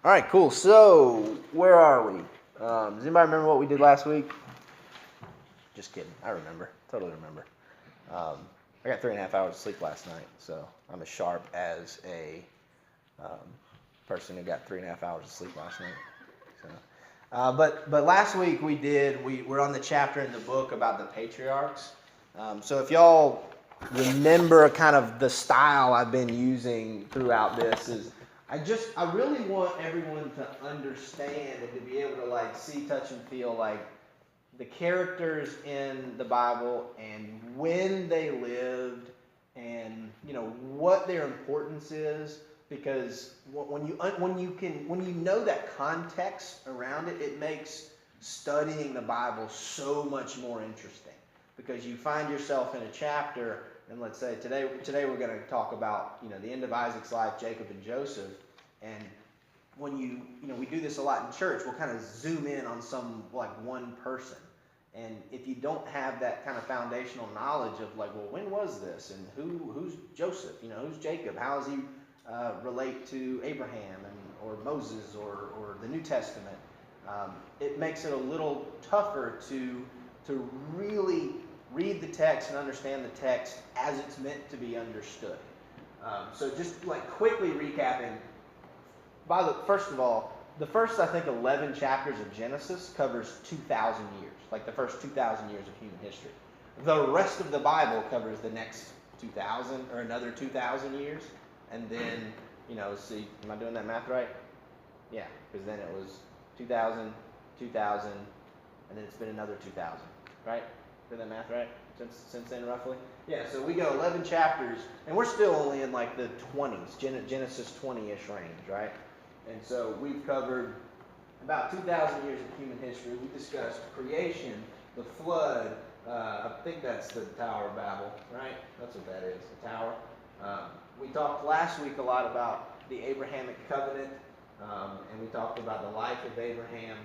All right, cool. So, where are we? Does anybody remember what we did last week? Just kidding. I remember. Totally remember. I got 3.5 hours of sleep last night, so I'm as sharp as a person who got 3.5 hours of sleep last night. So, but last week we're on the chapter in the book about the patriarchs. So if y'all remember kind of the style I've been using throughout this is I really want everyone to understand and to be able to like see, touch, and feel like the characters in the Bible and when they lived and what their importance is, because when you know that context around it, it makes studying the Bible so much more interesting, because you find yourself in a chapter, and let's say today we're going to talk about the end of Isaac's life, Jacob and Joseph, and when we do this a lot in church, we'll kind of zoom in on some like one person. And if you don't have that kind of foundational knowledge of like, well, when was this, and who's Joseph, who's Jacob, how does he relate to Abraham or Moses or the New Testament, it makes it a little tougher to really read the text and understand the text as it's meant to be understood. So just like quickly recapping, first of all, the first, I think, 11 chapters of Genesis covers 2,000 years, like the first 2,000 years of human history. The rest of the Bible covers the next 2,000 or another 2,000 years. And then, see, am I doing that math right? Yeah, because then it was 2,000, 2,000, and then it's been another 2,000, right? Did that math right since then, roughly? Yeah, so we go 11 chapters, and we're still only in like the 20s, Genesis 20-ish range, right? And so we've covered about 2,000 years of human history. We discussed creation, the flood. I think that's the Tower of Babel, right? That's what that is, the tower. We talked last week a lot about the Abrahamic covenant, and we talked about the life of Abraham,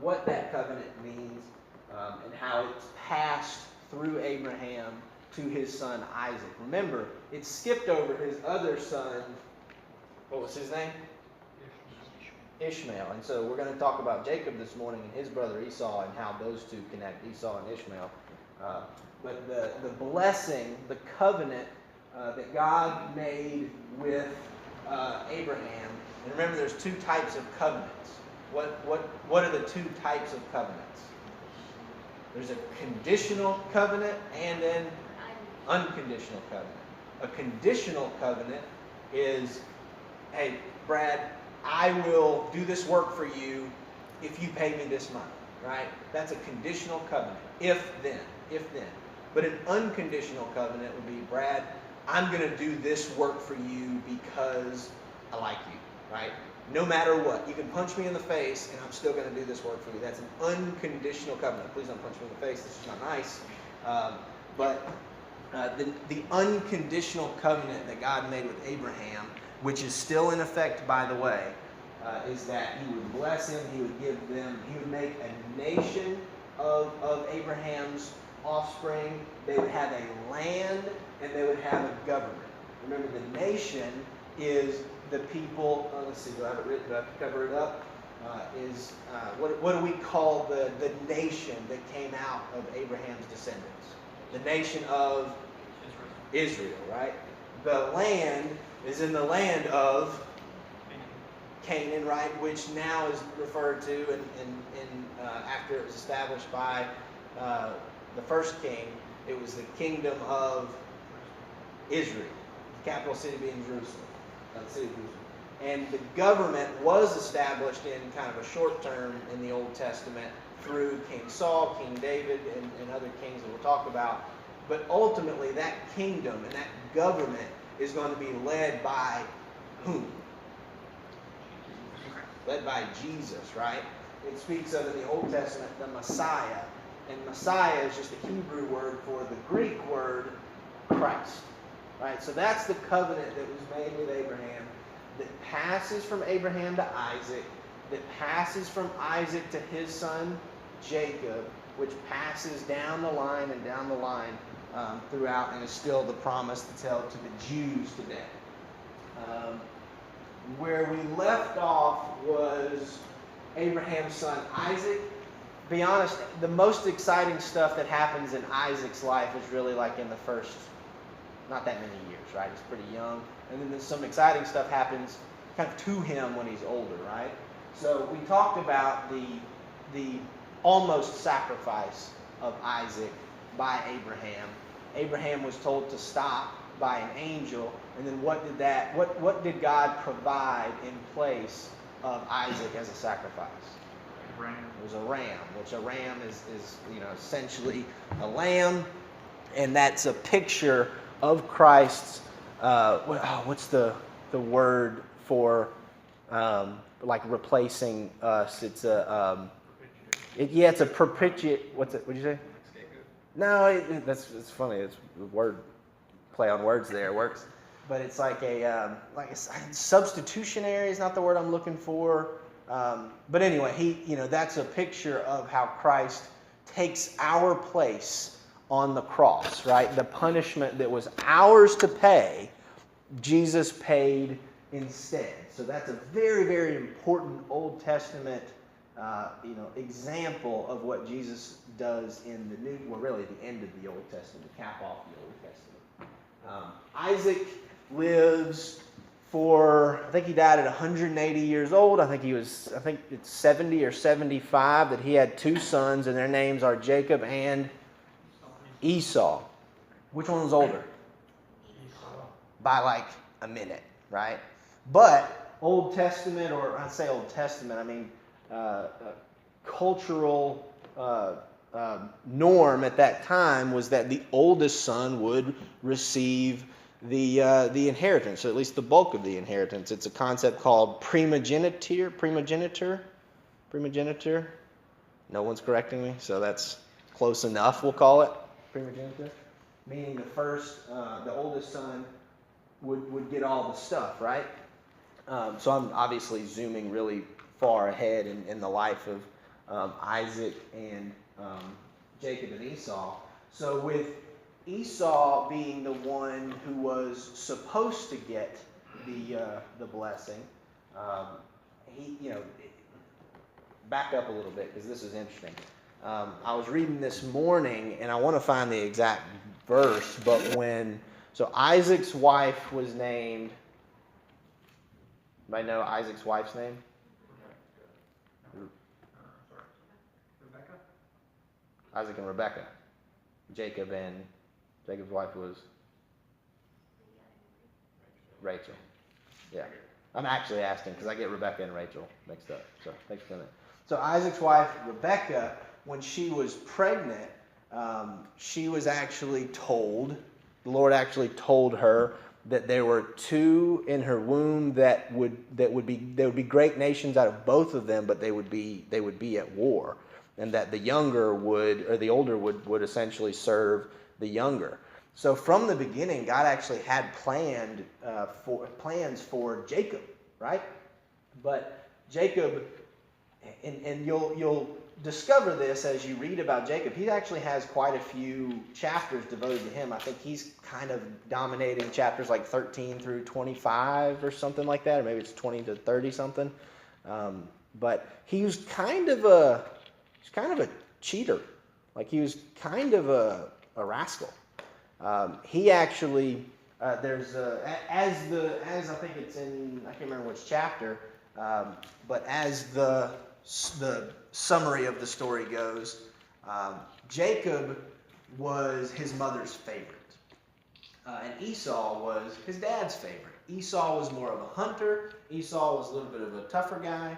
what that covenant means, and how it's passed through Abraham to his son Isaac. Remember, it skipped over his other son. What was his name? Ishmael. And so we're going to talk about Jacob this morning and his brother Esau and how those two connect, Esau and Ishmael. But the blessing, the covenant that God made with Abraham. And remember, there's two types of covenants. What are the two types of covenants? There's a conditional covenant and an unconditional covenant. A conditional covenant is, hey, Brad, I will do this work for you if you pay me this money, right? That's a conditional covenant. If then. But an unconditional covenant would be, Brad, I'm going to do this work for you because I like you, right? No matter what. You can punch me in the face and I'm still going to do this work for you. That's an unconditional covenant. Please don't punch me in the face. This is not nice. But the unconditional covenant that God made with Abraham, which is still in effect, by the way, is that he would bless him, he would make a nation of Abraham's offspring, they would have a land, and they would have a government. Remember, the nation is the people, let's see, do I have it written, do I have to cover it up? What do we call the nation that came out of Abraham's descendants? The nation of Israel, right? The land is in the land of Canaan, right? Which now is referred to, after it was established by the first king, it was the kingdom of Israel. The capital city being Jerusalem, the city of Jerusalem. And the government was established in kind of a short term in the Old Testament through King Saul, King David, and other kings that we'll talk about. But ultimately, that kingdom and that government is going to be led by whom? Led by Jesus, right? It speaks of, in the Old Testament, the Messiah. And Messiah is just a Hebrew word for the Greek word Christ, right? So that's the covenant that was made with Abraham, that passes from Abraham to Isaac, that passes from Isaac to his son Jacob, which passes down the line and down the line throughout, and is still the promise that's held to the Jews today. Where we left off was Abraham's son Isaac. Be honest, the most exciting stuff that happens in Isaac's life is really like in the first, not that many years, right? He's pretty young. And then there's some exciting stuff happens kind of to him when he's older, right? So we talked about the almost sacrifice of Isaac by Abraham. Abraham was told to stop by an angel, and then what did God provide in place of Isaac as a sacrifice? Ram. It was a ram, which a ram is essentially a lamb, and that's a picture of Christ's. What's the word for like replacing us? It's a it's a propitiate. What'd you say? No, it's funny. It's a word play on words there works, but it's like a substitutionary is not the word I'm looking for. But anyway, that's a picture of how Christ takes our place on the cross, right? The punishment that was ours to pay, Jesus paid instead. So that's a very, very important Old Testament, example of what Jesus does in the New, well, really the end of the Old Testament, to cap off the Old Testament. Isaac lives for, I think he died at 180 years old. I think it's 70 or 75 that he had two sons, and their names are Jacob and Esau. Which one was older? Esau. By like a minute, right? But Old Testament, or I say Old Testament, I mean cultural norm at that time was that the oldest son would receive the inheritance, or at least the bulk of the inheritance. It's a concept called primogeniture. No one's correcting me, so that's close enough. We'll call it primogeniture, meaning the oldest son would get all the stuff, right? So I'm obviously zooming really far ahead in the life of Isaac and Jacob and Esau. So with Esau being the one who was supposed to get the blessing, back up a little bit because this is interesting. I was reading this morning, and I want to find the exact verse, but so Isaac's wife was named. Anybody know Isaac's wife's name? Rebecca? Isaac and Rebecca. Jacob's wife was Rachel. Yeah. I'm actually asking because I get Rebecca and Rachel mixed up. So thanks for that. So Isaac's wife, Rebecca, when she was pregnant, she was actually told, the Lord actually told her that there were two in her womb that would be great nations out of both of them, but they would be at war, and that the older would essentially serve the younger. So from the beginning, God actually had plans for Jacob, right? But Jacob, and you'll discover this as you read about Jacob. He actually has quite a few chapters devoted to him. I think he's kind of dominating chapters like 13 through 25 or something like that, or maybe it's 20 to 30 something. But he was kind of a cheater. Like he was kind of a rascal. He actually as I think it's in, I can't remember which chapter, but as the summary of the story goes, Jacob was his mother's favorite, and Esau was his dad's favorite. Esau was more of a hunter. Esau was a little bit of a tougher guy.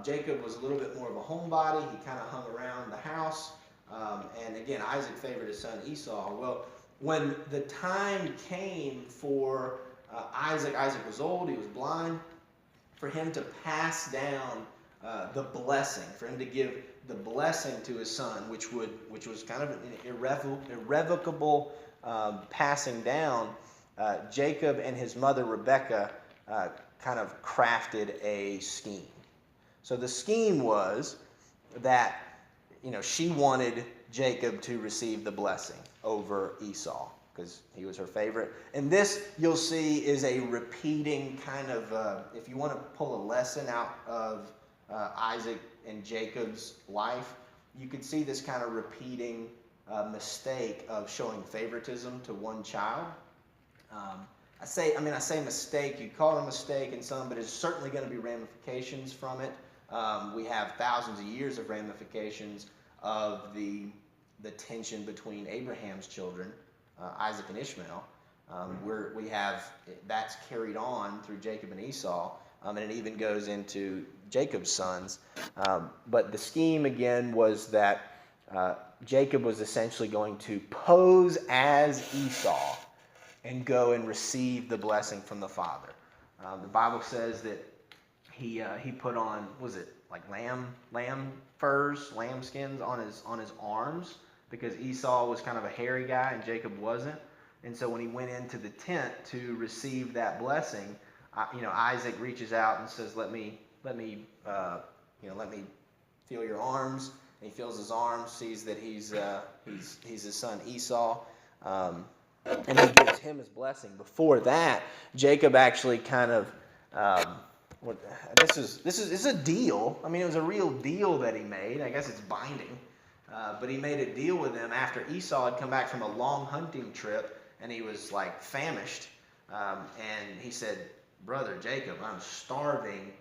Jacob was a little bit more of a homebody. He kind of hung around the house. And again, Isaac favored his son Esau. Well, when the time came for Isaac was old, he was blind, for him to pass down the blessing, for him to give the blessing to his son, which was kind of an irrevocable passing down, Jacob and his mother Rebecca kind of crafted a scheme. So the scheme was that she wanted Jacob to receive the blessing over Esau. because he was her favorite. And this, you'll see, is a repeating kind of, if you want to pull a lesson out of Isaac and Jacob's life, you could see this kind of repeating mistake of showing favoritism to one child. I say mistake, you call it a mistake in some, but it's certainly going to be ramifications from it. We have thousands of years of ramifications of the tension between Abraham's children, Isaac and Ishmael. We have that's carried on through Jacob and Esau, and it even goes into Jacob's sons. But the scheme again was that Jacob was essentially going to pose as Esau and go and receive the blessing from the father. The Bible says that he put on, was it like lamb furs, lamb skins on his arms, because Esau was kind of a hairy guy and Jacob wasn't. And so when he went into the tent to receive that blessing, Isaac reaches out and says, "Let me feel your arms." And he feels his arms, sees that he's his son Esau, and he gives him his blessing. Before that, Jacob actually kind of this is a deal. I mean, it was a real deal that he made. I guess it's binding. But he made a deal with him after Esau had come back from a long hunting trip, and he was like famished. And he said, "Brother Jacob, I'm starving.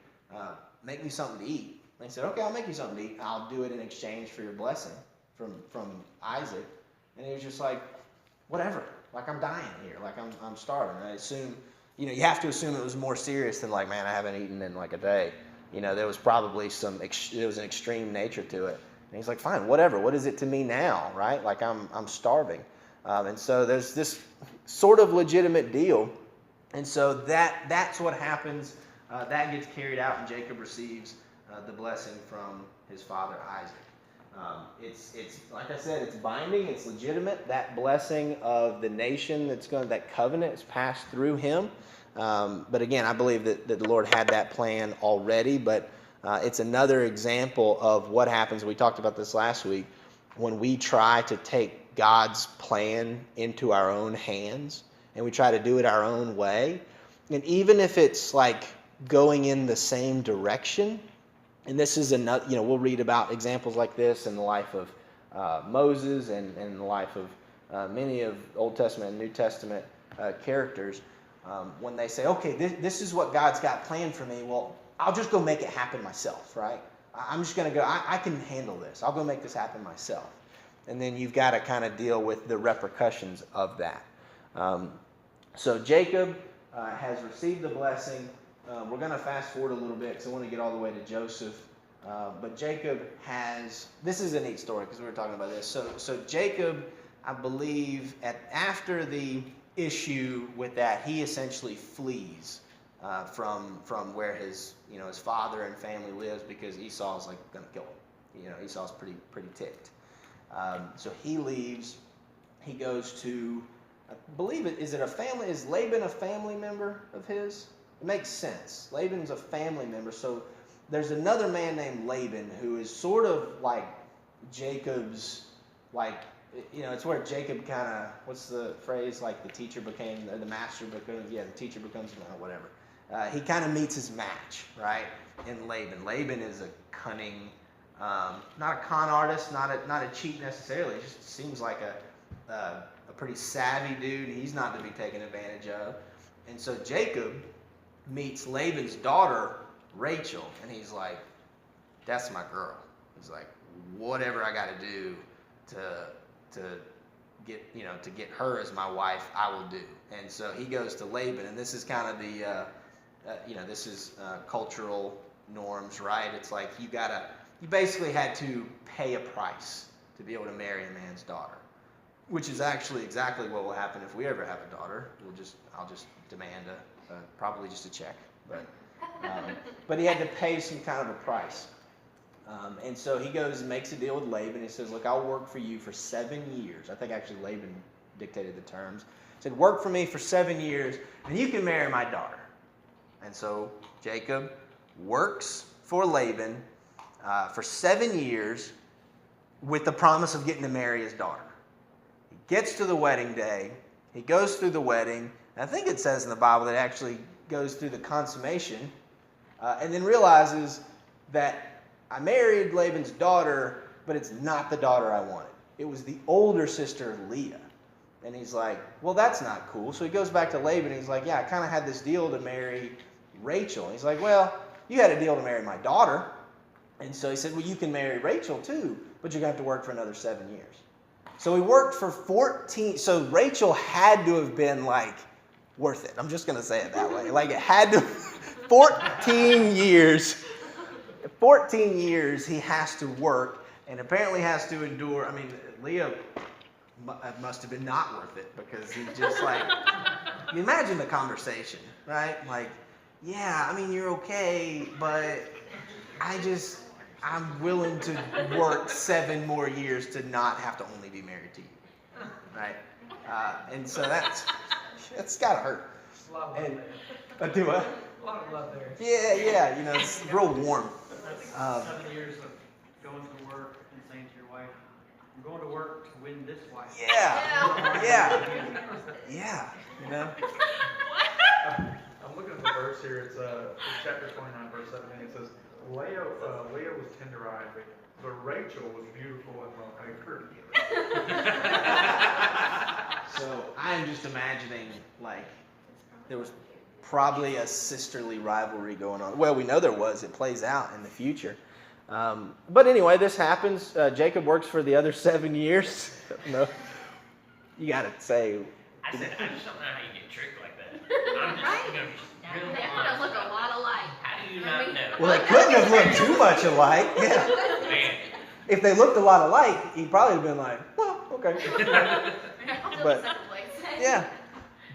Make me something to eat." And he said, "Okay, I'll make you something to eat. I'll do it in exchange for your blessing from Isaac." And he was just like, "Whatever. Like, I'm dying here. Like, I'm starving." And I assume, you have to assume it was more serious than like, "Man, I haven't eaten in like a day." There was probably there was an extreme nature to it. And he's like, "Fine, whatever. What is it to me now, right? Like, I'm starving." And so there's this sort of legitimate deal. And so that's what happens. That gets carried out, and Jacob receives the blessing from his father Isaac. It's like I said, it's binding, it's legitimate. That blessing of the nation that covenant is passed through him. But again, I believe that the Lord had that plan already, but it's another example of what happens. We talked about this last week, when we try to take God's plan into our own hands and we try to do it our own way. And even if it's like going in the same direction, and this is another, we'll read about examples like this in the life of Moses and in the life of many of Old Testament and New Testament characters. When they say, "Okay, this is what God's got planned for me," well, I'll just go make it happen myself, right? I'm just going to go, I can handle this. I'll go make this happen myself. And then you've got to kind of deal with the repercussions of that. So Jacob has received the blessing. We're going to fast forward a little bit because I want to get all the way to Joseph. But Jacob this is a neat story because we were talking about this. So Jacob, I believe, after the issue with that, he essentially flees from where his father and family lives, because Esau's like going to kill him. Esau's pretty ticked. So he leaves. He goes to, I believe is Laban a family member of his? It makes sense. Laban's a family member. So there's another man named Laban who is sort of like Jacob's, like, it's where Jacob kind of, what's the phrase, like the teacher became, the master becomes, the teacher becomes, whatever. He kind of meets his match, right, in Laban. Laban is a cunning, not a con artist, not a cheat necessarily. It just seems like a pretty savvy dude. He's not to be taken advantage of. And so Jacob meets Laban's daughter, Rachel, and he's like, "That's my girl." He's like, "Whatever I got to do to get her as my wife, I will do." And so he goes to Laban, and this is kind of the this is cultural norms, right? It's like you basically had to pay a price to be able to marry a man's daughter, which is actually exactly what will happen if we ever have a daughter. I'll just demand probably just a check, but he had to pay some kind of a price. And so he goes and makes a deal with Laban. He says, "Look, I'll work for you for 7 years." I think actually Laban dictated the terms. He said, "Work for me for 7 years, and you can marry my daughter." And so Jacob works for Laban for 7 years with the promise of getting to marry his daughter. He gets to the wedding day, He goes through the wedding. I think it says in the Bible that it actually goes through the consummation, and then realizes that I married Laban's daughter, but it's not the daughter I wanted. It was the older sister, Leah. And he's like, well, that's not cool. So he goes back to Laban and he's like, yeah, I kind of had this deal to marry Rachel. And he's like, well, you had a deal to marry my daughter. And so he said, well, you can marry Rachel too, but you're going to have to work for another 7 years. So he worked for 14. So Rachel had to have been like worth it. I'm just going to say it that way. Like it had to, 14 years. 14 years he has to work and apparently has to endure. I mean, Leah must have been not worth it because he just like, you imagine the conversation, right? Like, yeah, I mean, you're okay, but I'm willing to work 7 more years to not have to only be married to you, right? And so that's gotta hurt. A lot of love And there. do what? A lot of love there. Yeah, you know, it's real warm. That's 7 years of going to work and saying to your wife, I'm going to work to win this wife. Yeah, you know. I'm looking at the verse here. It's chapter 29, verse 17. It says, Leah was tender-eyed, but Rachel was beautiful and well-favored. So I'm just imagining like there was probably a sisterly rivalry going on. Well, we know there was. It plays out in the future. But anyway, this happens. Jacob works for the other 7 years. No, you got to say. I just don't know how you get tricked like that. I'm just, Right? you know, They real would honest. have looked a lot alike. How do you not know? Well, they couldn't have looked too much alike. Yeah. Man. If they looked a lot alike, he'd probably have been like, well, okay. But- Yeah,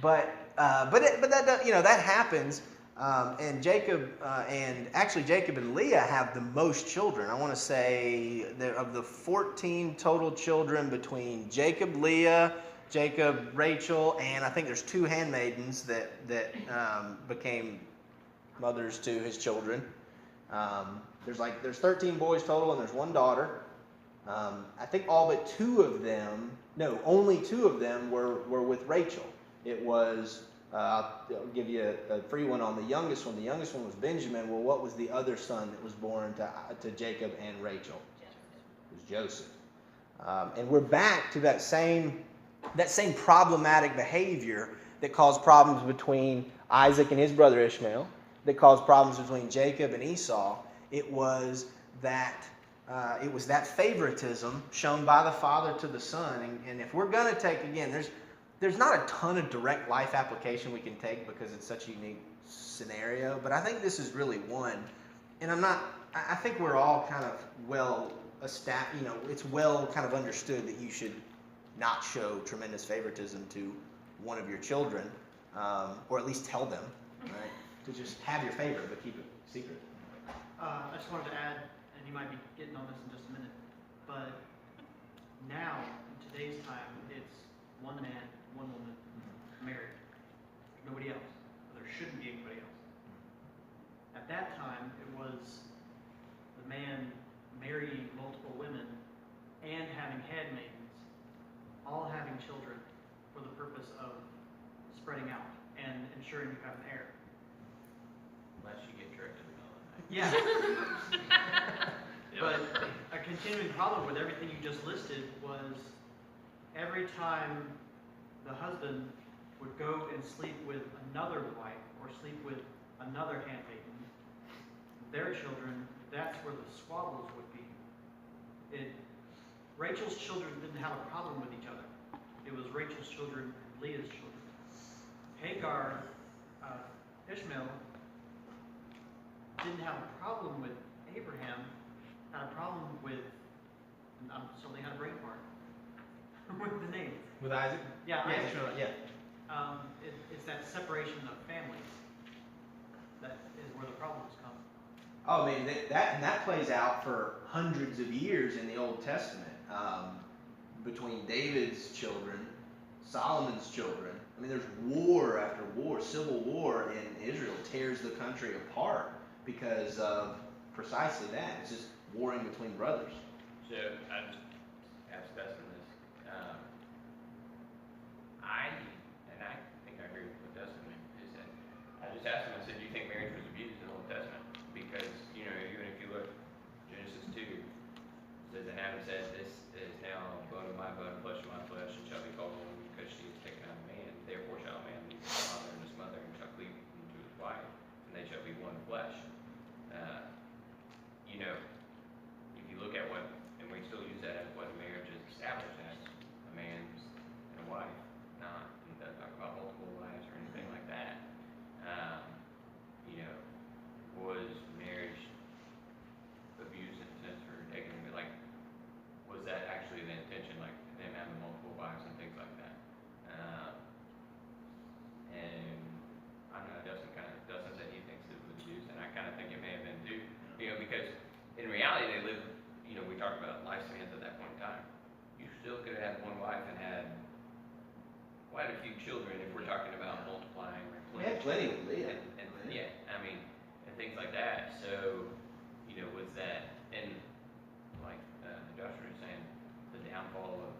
but that you know that happens, and Jacob and Leah have the most children. I want to say that of the 14 total children between Jacob, Leah, Jacob, Rachel, and I think there's 2 handmaidens that became mothers to his children. There's 13 boys total, and there's 1 daughter. I think all but 2 of them. No, only 2 of them were with Rachel. It was, I'll give you a free one on the youngest one. The youngest one was Benjamin. Well, what was the other son that was born to Jacob and Rachel? It was Joseph. And we're back to that same problematic behavior that caused problems between Isaac and his brother Ishmael, that caused problems between Jacob and Esau. It was that favoritism shown by the father to the son. And if we're going to take, again, there's not a ton of direct life application we can take because it's such a unique scenario, but I think this is really one. And I think we're all kind of well established, you know, it's well kind of understood that you should not show tremendous favoritism to one of your children, or at least tell them, right? To just have your favorite, but keep it secret. I just wanted to add, and you might be getting on this in just a minute, but now, in today's time, it's one man, one woman, married. Nobody else. There shouldn't be anybody else. At that time, it was the man marrying multiple women and having handmaidens, all having children for the purpose of spreading out and ensuring you have an heir. Unless you get tricked into going. Yeah. But a continuing problem with everything you just listed was every time the husband would go and sleep with another wife or sleep with another handmaiden, their children, that's where the squabbles would be. Rachel's children didn't have a problem with each other. It was Rachel's children, Leah's children. Hagar, Ishmael, didn't have a problem with Abraham, had a problem with, I'm suddenly had a brain fart, with the name. With Isaac? Yeah, Isaac. Sure, yeah. It's that separation of families that is where the problems come. Oh, I mean, that plays out for hundreds of years in the Old Testament, between David's children, Solomon's children. I mean, there's war after war, civil war in Israel tears the country apart because of precisely that. It's just warring between brothers. So I just asked Dustin this. I just asked him, I said, do you think marriage was abused in the Old Testament? Because, you know, even if you look, Genesis 2, it says, and Adam said, this is now bone of my bone, flesh of my flesh, and shall be called woman because she is taken out of man. Therefore shall a man leave his father and his mother, and shall cleave unto his wife, and they shall be one flesh. You know, if you look at what, and we still use that as what marriage is established as, a man and a wife, not, it doesn't talk about multiple wives or anything like that. You know, was marriage abused in a sense or taken, like, was that actually the intention, like them having multiple wives and things like that? And I don't know, Dustin said he thinks it was abused, and I kind of think it may have been too, you know, because in reality they lived, you know, we talked about lifespans at that point in time. You still could have had one wife and had quite a few children if we're talking about multiplying or We had plenty with Leah. and yeah, I mean, and things like that. So, you know, was that, and like Joshua was saying, the downfall of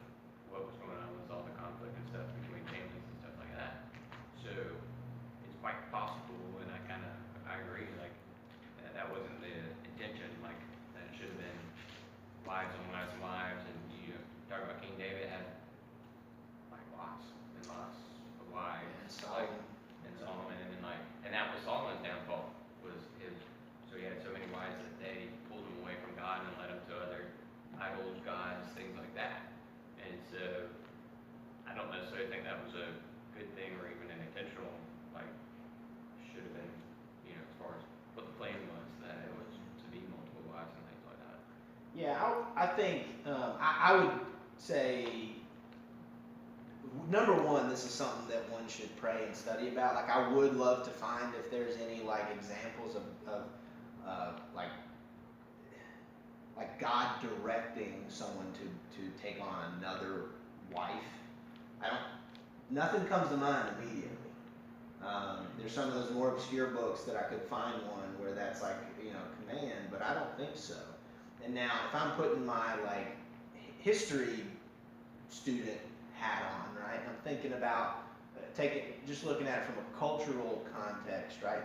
what was going on was all the conflict and stuff between families and stuff like that. So it's quite possible, and I agree, like that wasn't the intention, like that it should have been wives and wives and wives, and you know, talk about King David had like lots and lots of wives, like, and Solomon, and like, and that was Solomon's downfall, was his, so he had so many wives that they pulled him away from God and led him to other idols, gods, things like that. And so, I don't necessarily think that was a good thing or even an intentional, like, should have been, you know, as far as what the plan was, that it was to be multiple wives and things like that. Yeah, I think I would say number one, this is something that one should pray and study about. Like, I would love to find if there's any like examples of like God directing someone to take on another wife. Nothing comes to mind immediately. There's some of those more obscure books that I could find one where that's like, you know, command, but I don't think so. And now, if I'm putting my like history student hat on, right? I'm thinking about just looking at it from a cultural context, right?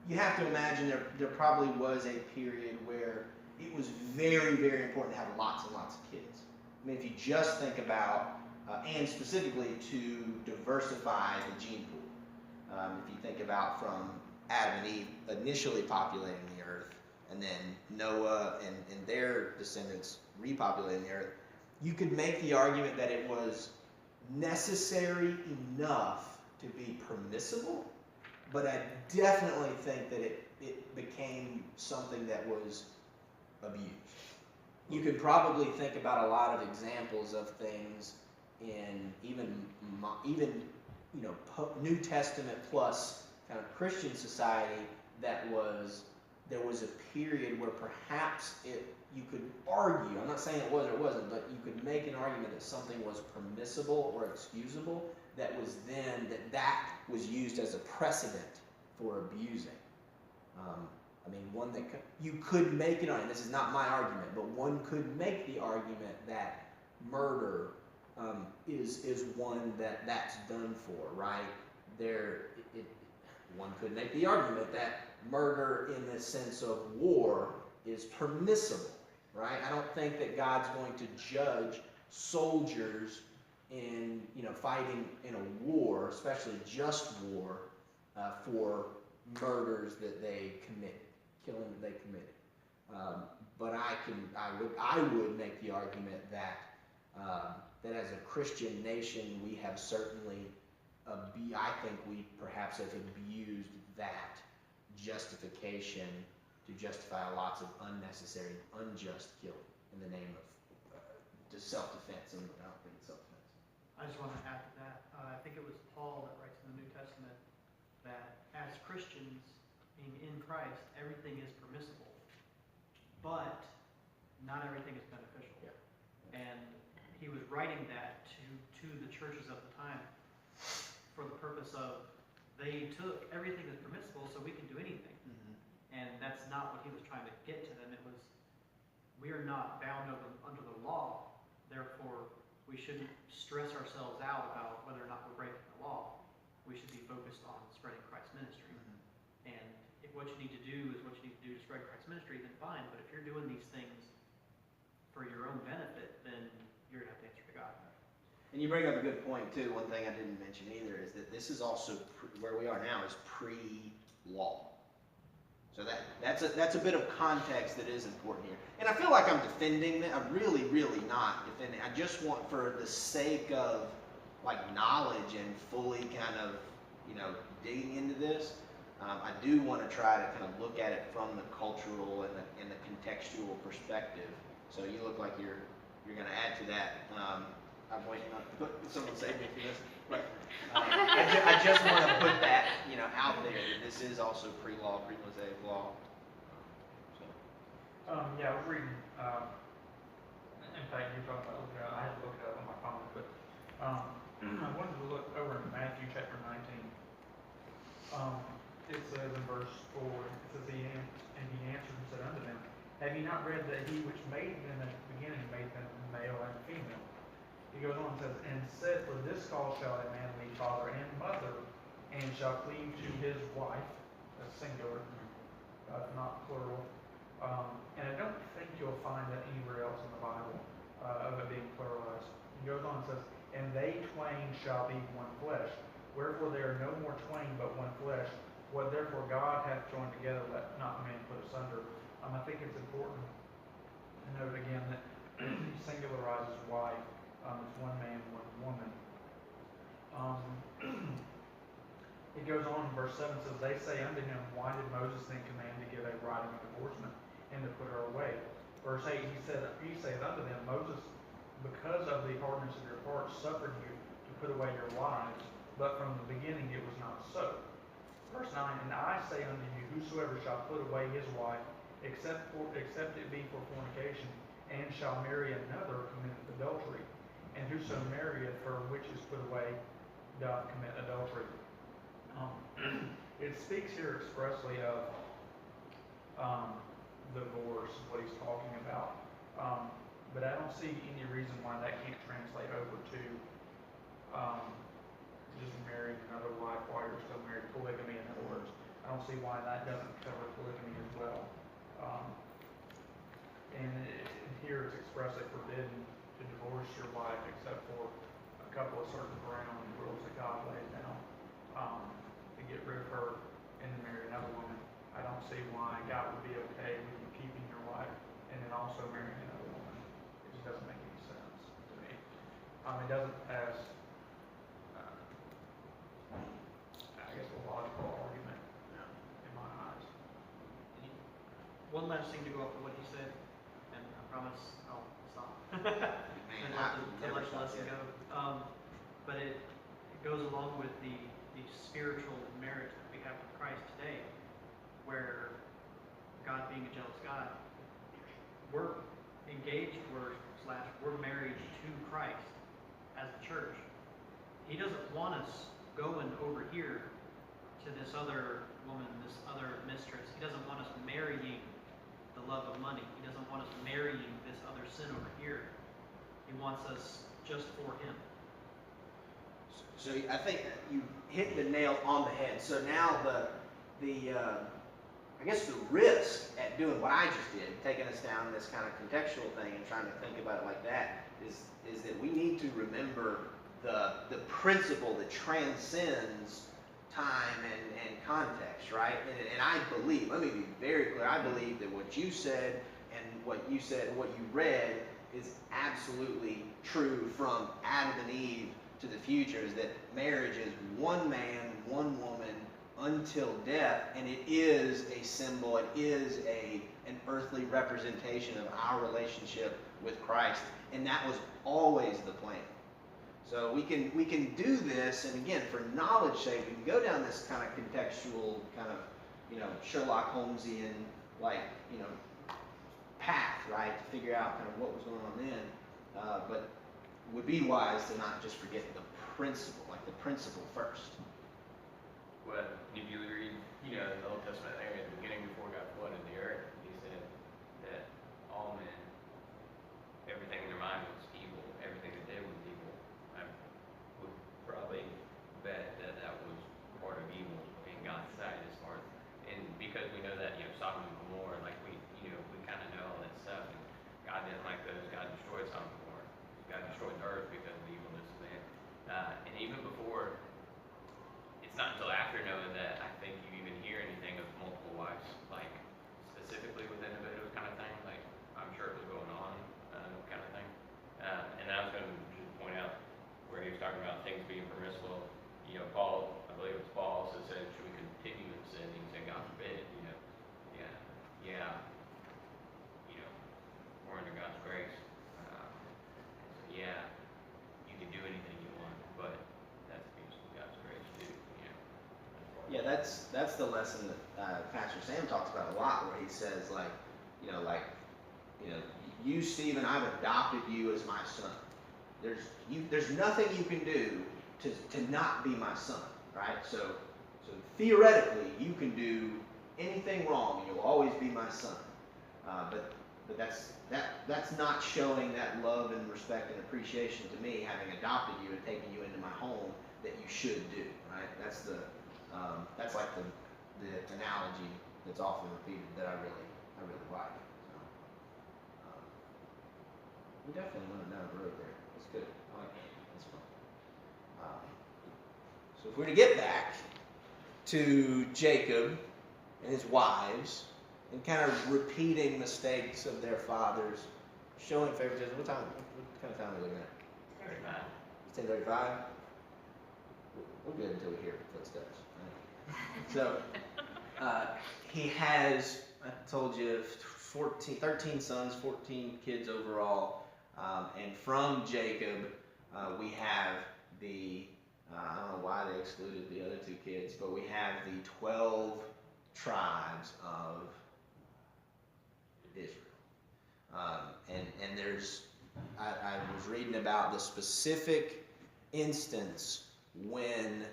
You have to imagine there probably was a period where it was very, very important to have lots and lots of kids. I mean, if you just think about, and specifically to diversify the gene pool. If you think about from Adam and Eve initially populating the earth, and then Noah and their descendants repopulating the earth, you could make the argument that it was necessary enough to be permissible, but I definitely think that it became something that was abused. You could probably think about a lot of examples of things in even you know, New Testament plus kind of Christian society that there was a period where perhaps you could argue, I'm not saying it was or it wasn't, but you could make an argument that something was permissible or excusable that was then, that was used as a precedent for abusing. I mean, you could make an argument, this is not my argument, but one could make the argument that murder is one that's done for, right? One could make the argument that murder in the sense of war is permissible, right? I don't think that God's going to judge soldiers in, you know, fighting in a war, especially just war, for murders that they committed, killing that they committed. But I would make the argument that that as a Christian nation, we have certainly, I think we perhaps have abused that justification to justify lots of unnecessary, unjust killing in the name of self-defense, and I don't think it's self-defense. I just want to add to that. I think it was Paul that writes in the New Testament that as Christians, being in Christ, everything is permissible, but not everything is beneficial. Yeah. And he was writing that to the churches of the time for the purpose of, they took everything that's permissible so we can do anything. Mm-hmm. And that's not what he was trying to get to them. It was, we are not bound under the law, therefore we shouldn't stress ourselves out about whether or not we're breaking the law. We should be focused on spreading Christ. Christ's ministry. And if what you need to do is what you need to do to spread Christ's ministry, then fine. But if you're doing these things for your own benefit, then you're going to have to answer to God. And you bring up a good point too. One thing I didn't mention either is that this is also where we are now is pre-law. So that's a bit of context that is important here. And I feel like I'm defending that. I'm really, really not defending. I just want, for the sake of like knowledge and fully kind of, digging into this, I do want to try to kind of look at it from the cultural and the contextual perspective. So you look like you're going to add to that. I'm waiting on someone save me for this. But I just want to put that, out there that this is also pre-law, pre-Mosaic law. So. Yeah, I was reading, in fact, you're talking about looking it up, I had to look it up on my phone, but, I wanted to look over in Matthew chapter 19. It says in verse 4, it says, and he answered and said unto them, have ye not read that he which made them at the beginning made them male and female? He goes on and says, and said, for this cause shall a man leave father and mother, and shall cleave to his wife, that's singular, not plural. And I don't think you'll find that anywhere else in the Bible of it being pluralized. He goes on and says, and they twain shall be one flesh. Wherefore there are no more twain but one flesh. What therefore God hath joined together, let not man put asunder. I think it's important to note again that he singularizes wife. It's one man, one woman. It goes on in verse 7, says, they say unto him, why did Moses then command to give a writing of divorcement and to put her away? Verse 8, he saith unto them, Moses, because of the hardness of your hearts, suffered you to put away your wives, but from the beginning it was not so. Verse 9, and I say unto you, whosoever shall put away his wife, except it be for fornication, and shall marry another, committeth adultery. And whoso marrieth her which is put away, doth commit adultery. It speaks here expressly of divorce, what he's talking about. But I don't see any reason why that can't translate over to just marrying another wife while you're still married, polygamy in other words. I don't see why that doesn't cover polygamy as well. Here it's expressly forbidden to divorce your wife except for a couple of certain ground rules that God laid down to get rid of her and to marry another woman. I don't see why God would be okay with you keeping your wife and then also marrying another woman. It just doesn't make any sense to me. It doesn't pass, I guess, a logical argument in my eyes. One last thing to go off of what he said, and I promise I'll stop. Man, I would to never let the stop lesson yet. go. But it goes along with the spiritual marriage that we have with Christ today, where God being a jealous God, we're engaged, we're married to Christ as the church. He doesn't want us going over here to this other woman, this other mistress. He doesn't want us marrying the love of money. He doesn't want us marrying this other sin over here. He wants us just for him. So I think you hit the nail on the head. So now I guess the risk at doing what I just did, taking us down this kind of contextual thing and trying to think about it like that, is that we need to remember the principle that transcends time and context, right? And I believe, let me be very clear, I believe that what you said and what you read is absolutely true from Adam and Eve to the future, is that marriage is one man, one woman until death, and it is a symbol, it is an earthly representation of our relationship with Christ, and that was always the plan. So we can do this, and again, for knowledge sake, we can go down this kind of contextual, kind of, Sherlock Holmesian, path, right, to figure out kind of what was going on then. But it would be wise to not just forget the principle first. Well, if you read, the Old Testament there at the beginning before God flooded the earth, he said that all men, everything in their mind was evil, everything they did was evil. I would probably bet that was part of evil in God's that's the lesson that Pastor Sam talks about a lot, where he says like, you know, you Stephen, I've adopted you as my son. There's nothing you can do to not be my son, right? So theoretically, you can do anything wrong, and you'll always be my son. But that's not showing that love and respect and appreciation to me, having adopted you and taken you into my home, that you should do, right? That's like the analogy that's often repeated that I really like. So, we definitely went down the road there. That's good. I like that. That's fun. So if we're to get back to Jacob and his wives, and kind of repeating mistakes of their fathers, showing favoritism. What kind of time are we looking at? 10:35. We're good until we hear footsteps. Right? So he has, I told you, 13 sons, 14 kids overall, and from Jacob we have the I don't know why they excluded the other 2 kids, but we have the 12 tribes of Israel. And there's, I was reading about the specific instance when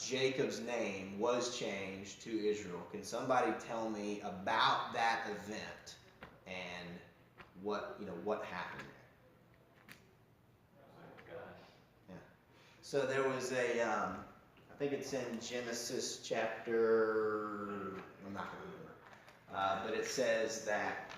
Jacob's name was changed to Israel. Can somebody tell me about that event and what happened there? Yeah. So there was I think it's in Genesis chapter, I'm not going to remember, but it says that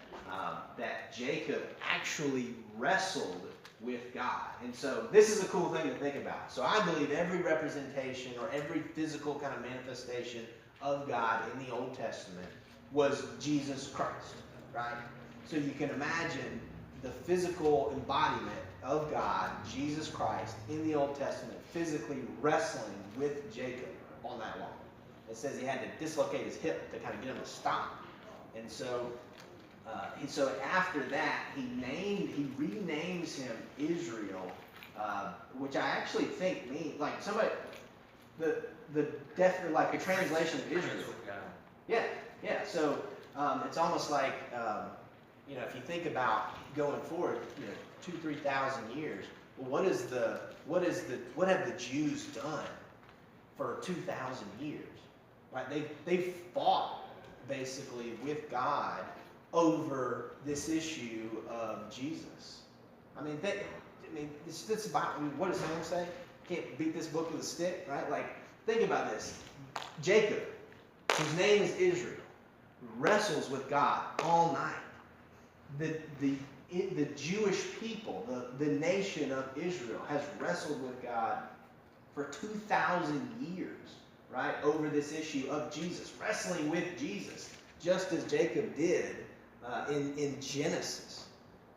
Jacob actually wrestled with God. And so this is a cool thing to think about. So I believe every representation or every physical kind of manifestation of God in the Old Testament was Jesus Christ, right? So you can imagine the physical embodiment of God, Jesus Christ, in the Old Testament, physically wrestling with Jacob all night long. It says he had to dislocate his hip to kind of get him to stop. And so after that, he renames him Israel, which I actually think means like somebody like a translation of Israel. Yeah. So it's almost like if you think about going forward, 2,000-3,000 years. Well, what have the Jews done for 2,000 years? Right? They've fought basically with God over this issue of Jesus. I mean, it's about, what does Sam say? Can't beat this book with a stick, right? Like, think about this. Jacob, whose name is Israel, wrestles with God all night. The Jewish people, the nation of Israel, has wrestled with God for 2,000 years, right? Over this issue of Jesus, wrestling with Jesus, just as Jacob did in Genesis.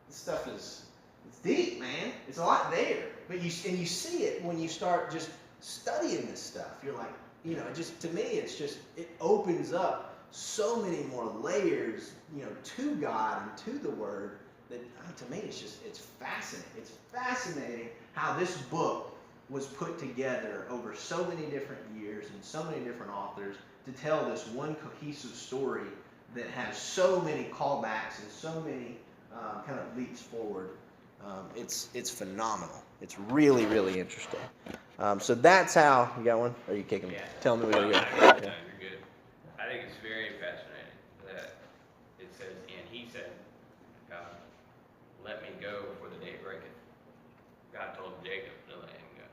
This stuff it's deep, man. It's a lot there. But you see it when you start just studying this stuff. You're like, just to me, it opens up so many more layers, to God and to the Word that to me it's fascinating. It's fascinating how this book was put together over so many different years and so many different authors to tell this one cohesive story that has so many callbacks and so many kind of leaps forward. It's phenomenal. It's really, really interesting. So that's how, you got one? Or are you kicking me? Yeah. Tell me where to go. No, you're good. I think it's very fascinating that it says, and he said, God, let me go before the day breaketh. God told Jacob to let him go.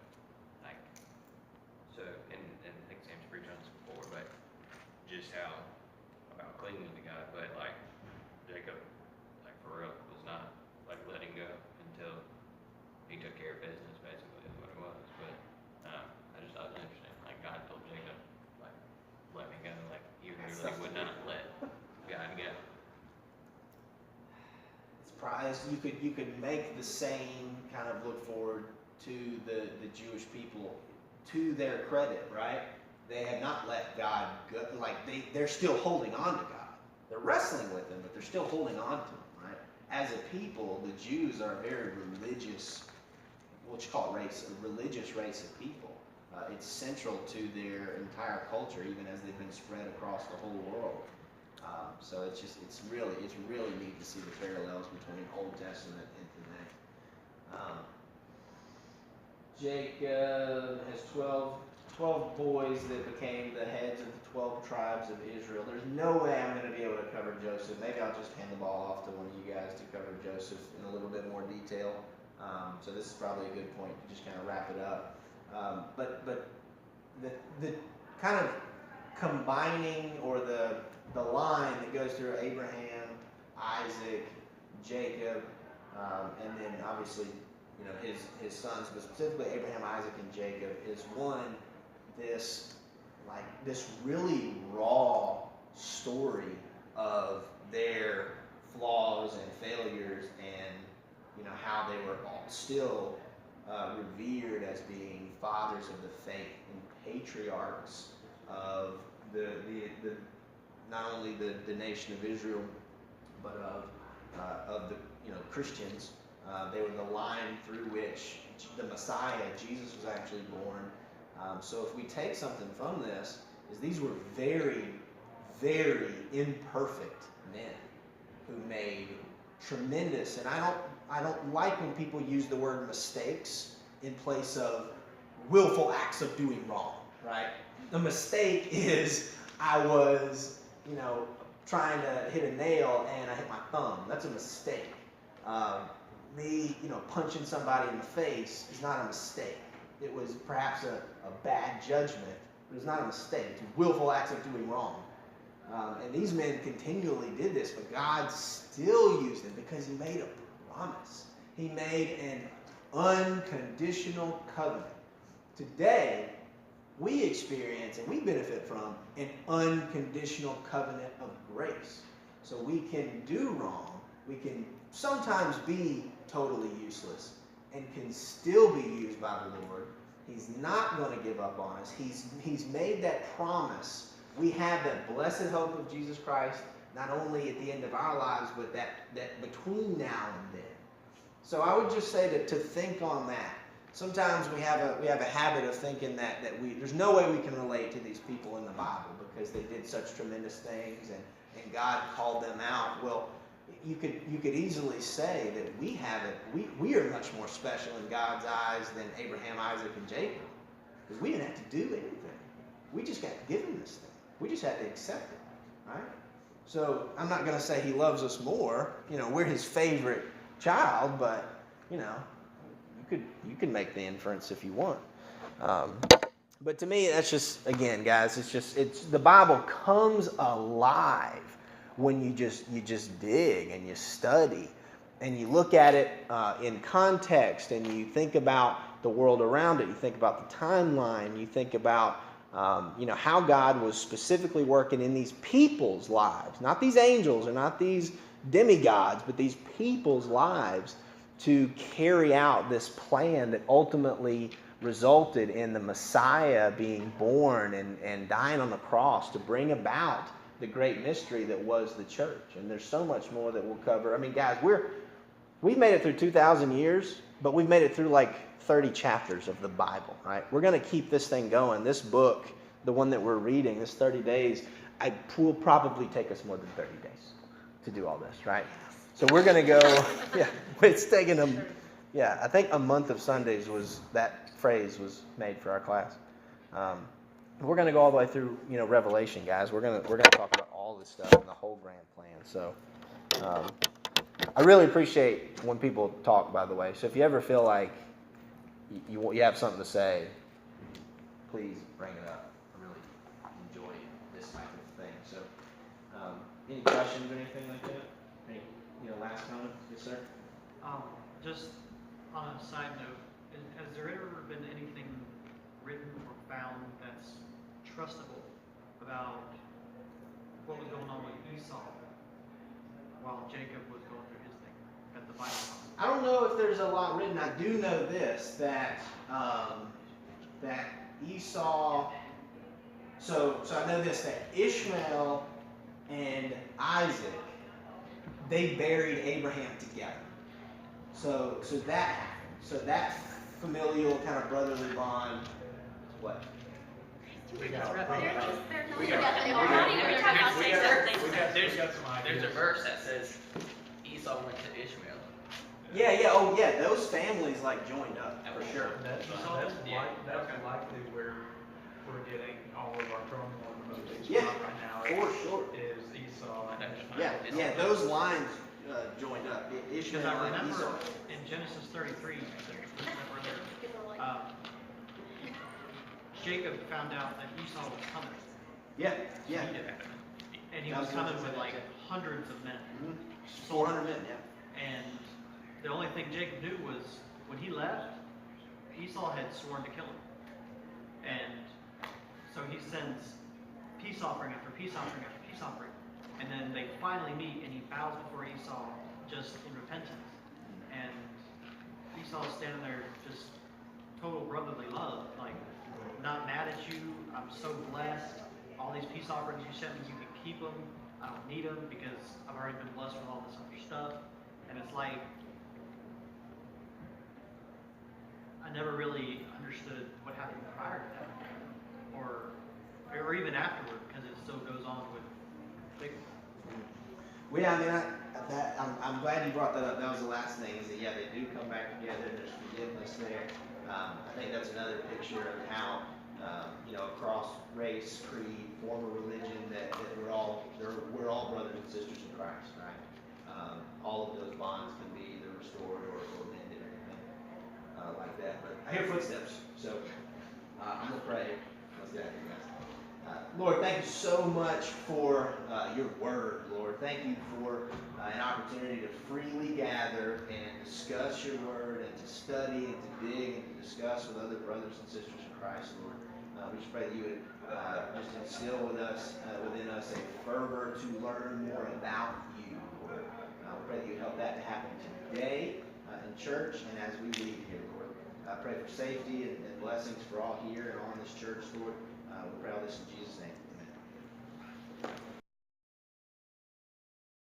And I think Sam's preached on this before, but just how about clinging to God, but Jacob, for real, was not letting go until he took care of business, basically, is what it was. But I just thought it was interesting. God told Jacob, let me go. He really would not let God go. It's probably, you could make the same kind of look forward to the Jewish people, to their credit, right? They have not let God go. They're still holding on to God. They're wrestling with him, but they're still holding on to him, right? As a people, the Jews are a very religious, what you call it, a religious race of people. It's central to their entire culture, even as they've been spread across the whole world. So it's really neat to see the parallels between Old Testament and today. Jacob has 12 boys that became the heads of the 12 tribes of Israel. There's no way I'm going to be able to cover Joseph. Maybe I'll just hand the ball off to one of you guys to cover Joseph in a little bit more detail. So this is probably a good point to just kind of wrap it up. But the kind of combining, or the line that goes through Abraham, Isaac, Jacob, and then obviously, you know, his sons, but specifically Abraham, Isaac, and Jacob, is this really raw story of their flaws and failures, and you know how they were all still revered as being fathers of the faith and patriarchs of the not only the nation of Israel, but of the Christians. They were the line through which the Messiah, Jesus, was actually born. So if we take something from this, is these were very, very imperfect men who made tremendous, and I don't like when people use the word mistakes in place of willful acts of doing wrong, right? The mistake is I was, trying to hit a nail and I hit my thumb. That's a mistake. Me, punching somebody in the face is not a mistake. It was perhaps a bad judgment, but it's not a mistake. It's willful acts of doing wrong. And these men continually did this, but God still used them because He made a promise. He made an unconditional covenant. Today, we experience and we benefit from an unconditional covenant of grace. So we can do wrong. We can sometimes be totally useless and can still be used by the Lord. He's not going to give up on us. He's made that promise. We have that blessed hope of Jesus Christ, not only at the end of our lives, but that between now and then. So I would just say to think on that. Sometimes we have a habit of thinking that there's no way we can relate to these people in the Bible because they did such tremendous things and God called them out. Well, you could easily say that we are much more special in God's eyes than Abraham, Isaac, and Jacob, because we didn't have to do anything. We just got given this thing. We just had to accept it, right? So I'm not going to say He loves us more. We're His favorite child, but you can make the inference if you want. But to me, that's just, again, guys, it's the Bible comes alive when you just dig and you study and you look at it in context and you think about the world around it. You think about the timeline. You think about how God was specifically working in these people's lives, not these angels or not these demigods, but these people's lives, to carry out this plan that ultimately resulted in the Messiah being born and dying on the cross to bring about the great mystery that was the church. And there's so much more that we'll cover. I mean, guys, we've made it through 2,000 years, but we've made it through like 30 chapters of the Bible, right? We're going to keep this thing going. This book, the one that we're reading, this 30 days, will probably take us more than 30 days to do all this, right? So we're going to go, it's taking them, I think a month of Sundays that phrase was made for our class. We're going to go all the way through, Revelation, guys. We're going to talk about all this stuff and the whole grand plan. So I really appreciate when people talk, by the way. So if you ever feel like you have something to say, please bring it up. I really enjoy this type of thing. So any questions or anything like that? Any last comment? Yes, sir? Just on a side note, has there ever been anything written or found that's trustable about what was going on with Esau while Jacob was going through his thing at the Bible? I don't know if there's a lot written. I do know this, that Esau, so I know this, that Ishmael and Isaac, they buried Abraham together. So that happened. So that familial kind of brotherly bond What? We got, They're just, they're not We got- together. we They're got- not even talking about we sex got- or things. we got There's some ideas. a verse that says Esau went to Ishmael. Yeah, oh yeah, those families like joined up, for sure. That's, Yeah. that's likely where we're getting all of our turmoil in the Middle East Yeah, right now. For sure. Is Esau and Yeah, those lines joined up. Because Ishmael I and remember Esau. in Genesis 33, People are like, Jacob found out that Esau was coming, Yeah, yeah. and he That was was coming what with you like said. hundreds of men. 400 men, yeah. And the only thing Jacob knew was when he left, Esau had sworn to kill him. And so he sends peace offering after peace offering after peace offering. And then they finally meet and he bows before Esau just in repentance. And Esau's standing there just total brotherly love, like not mad at you. I'm so blessed. All these peace offerings you sent me, you can keep them. I don't need them because I've already been blessed with all this other stuff. And it's like, I never really understood what happened prior to that, or even afterward, because it still goes on with Jacob. Well, yeah, I mean, I'm glad you brought that up. That was the last thing, is that, yeah, they do come back together, and there's forgiveness there. I think that's another picture of how, across race, creed, form of religion, that we're all brothers and sisters in Christ, right? All of those bonds can be either restored or mended or anything like that. But I hear footsteps, so I'm going to pray. Let's get out of here, guys. Lord, thank you so much for your word, Lord. Thank you for an opportunity to freely gather and discuss your word and to study and to dig and to discuss with other brothers and sisters in Christ, Lord. We just pray that you would just instill within us a fervor to learn more about you, Lord. We pray that you help that to happen today in church and as we leave here, Lord. I pray for safety and blessings for all here and all in this church, Lord. We pray all this in Jesus' name.